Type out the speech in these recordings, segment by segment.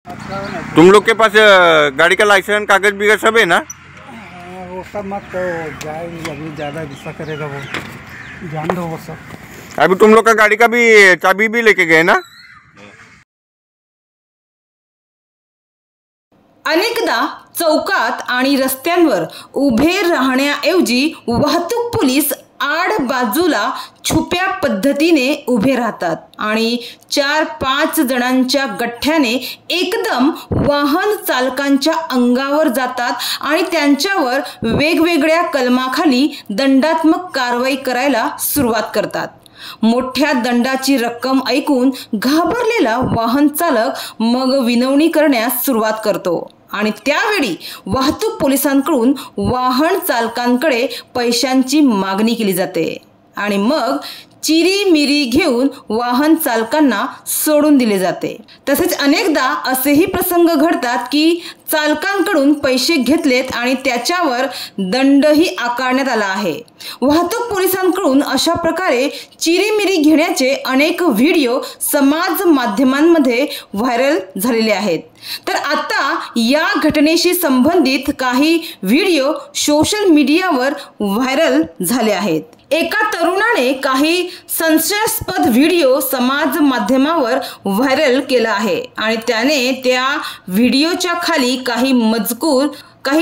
तुम लोग के पास गाड़ी का लाइसेंस कागज बिगज सब है ना? वो सब मत तो जाएंगे, अभी ज़्यादा गुस्सा करेगा वो, जान दो वो सब। अभी तुम लोग का गाड़ी का भी चाबी भी लेके गए ना? अनेकदा चौकात आणि रस्त्यांवर उभे राहण्याऐवजी वाहतूक पोलीस आड बाजूला छुप्या पद्धतीने उभे राहतात आणि 4-5 जणांच्या गठ्ठ्याने एकदम वाहन चालकांच्या अंगावर जातात आणि त्यांच्यावर वेगवेगळ्या कलमाखाली दंडात्मक कारवाई करायला सुरुवात करतात। मोठ्या दंडाची रक्कम ऐकून घाबरलेला वाहन चालक मग विनवणी करण्यास सुरुवात करतो आणि त्यावेळी वाहतूक पोलिसांकडून वाहन चालकांकडे पैशांची मागणी केली जाते आणि मग चिरीमिरी घेऊन वाहन चालकांना सोडून दिले जाते। तसेच अनेकदा असेही प्रसंग घडतात की चालकांकडून पैसे घेतलेत आणि त्याच्यावर दंडही आकारण्यात आला आहे। वाहतूक पोलिसांकडून अशा प्रकारे चिरीमिरी घेण्याचे अनेक व्हिडिओ समाज माध्यमांमध्ये व्हायरल झालेले आहेत। तर आता या घटनेशी संबंधित काही व्हिडिओ सोशल मीडियावर व्हायरल झाले आहेत। एका तरुणाने काही संशयास्पद व्हिडिओ समाज माध्यमावर व्हायरल केला आहे आणि त्याने त्या व्हिडिओच्या खाली काही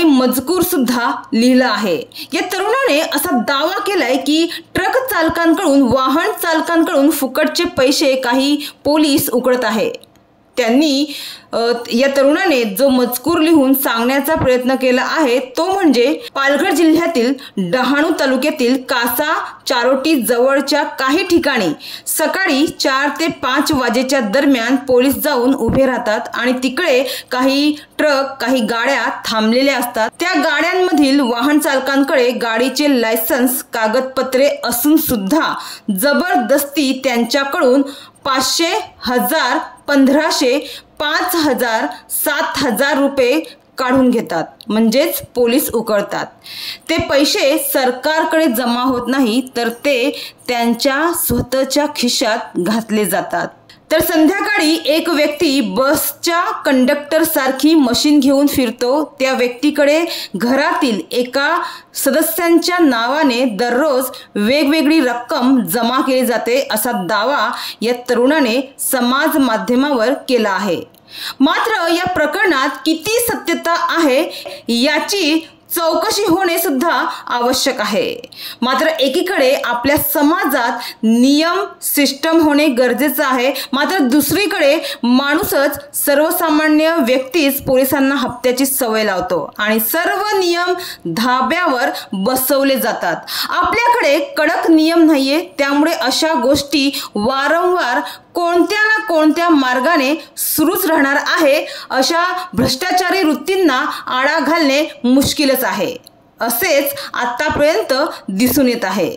मजकूर सुद्धा लिहिला आहे। या तरुणाने असा दावा केलाय की ट्रक चालकांकडून वाहन चालकांकडून फुकटचे पैसे काही पोलीस उकळत आहे। त्यांनी या तरुणाने जो मजकूर लिहून सांगण्याचा प्रयत्न केला आहे तो म्हणजे पालघर जिल्ह्यातील डहाणू तालुक्यातील कासा चारोटी जवळच्या काही ठिकाणी सकाळी 4 ते 5 वाजेच्या दरम्यान पोलीस जाऊन उभे राहतात आणि तिकडे काही ट्रक काही गाड्या थांबलेल्या असतात। त्या गाड्यांमधील वाहन चालकांकडे गाडीचे लायसन्स कागदपत्रे असून सुद्धा जबरदस्ती त्यांच्याकडून 500, 1000, 1500, 5000, 7000 रुपये काढून घेतात, म्हणजेच पोलीस उकळतात। ते पैसे सरकारकडे जमा होत नाही तर ते त्यांच्या स्वतःच्या खिशात घातले जातात। तर संध्याकाळी एक व्यक्ती बसच्या कंडक्टर सारखी मशीन घेऊन फिरतो। त्या व्यक्तीकडे घरातील एका सदस्यांच्या नावाने दररोज वेगवेगळी रक्कम जमा केली जाते असा दावा या तरुणाने समाज माध्यमावर केला आहे। मात्र या प्रकरणात किती सत्यता आहे याची चौकशी होणे सुद्धा आवश्यक आहे। मात्र एकीकडे आपल्या समाजात नियम सिस्टम होणे गरजेचे आहे, मात्र दुसरीकडे माणूसच सर्वसामान्य व्यक्तीच पोलिसांना हप्त्याची सवय लावतो आणि सर्व नियम धाब्यावर बसवले जातात। आपल्याकडे कडक नियम नाहीये, त्यामुळे अशा गोष्टी वारंवार कोणत्या ना कोणत्या मार्गाने सुरूच राहणार आहे। अशा भ्रष्टाचारी वृत्तींना आळा घालणे मुश्किलच आहे, असेच आतापर्यंत दिसून येत आहे।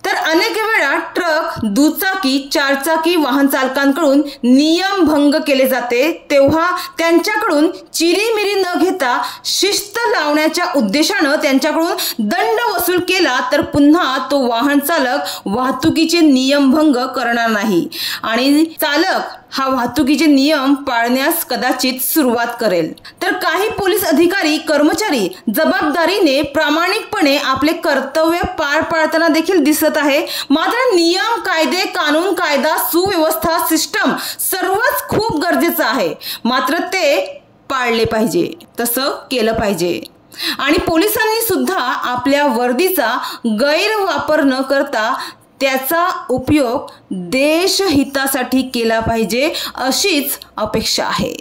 तर अनेक वेळा ट्रक, दुचाकी, 4 चाकी वाहन चालकांकडून नियम भंग केले जाते, तेव्हा त्यांच्याकडून चिरीमिरी न घेता शिस्त लावण्याच्या उद्देशाने त्यांच्याकडून दंड वसूल केला तर पुन्हा तो वाहन चालक वाहतुकीचे नियम भंग करणार नाही आणि चालक हा वाहतुकीचे नियम पाळण्यास कदाचित सुरुवात करेल। तर काही पोलीस अधिकारी कर्मचारी जबाबदारीने प्रामाणिकपणे आपले कर्तव्य पार पाडताना देखील दिसत आहे। मात्र नियम, कायदे, कानून, कायदा, सुव्यवस्था, सिस्टम सर्वच खूप गरजेचं आहे, मात्र ते पाळले पाहिजे, तसं केलं पाहिजे आणि पोलिसांनी सुद्धा आपल्या वर्दीचा गैरवापर न करता त्याचा उपयोग देशहितासाठी केला पाहिजे अशीच अपेक्षा आहे।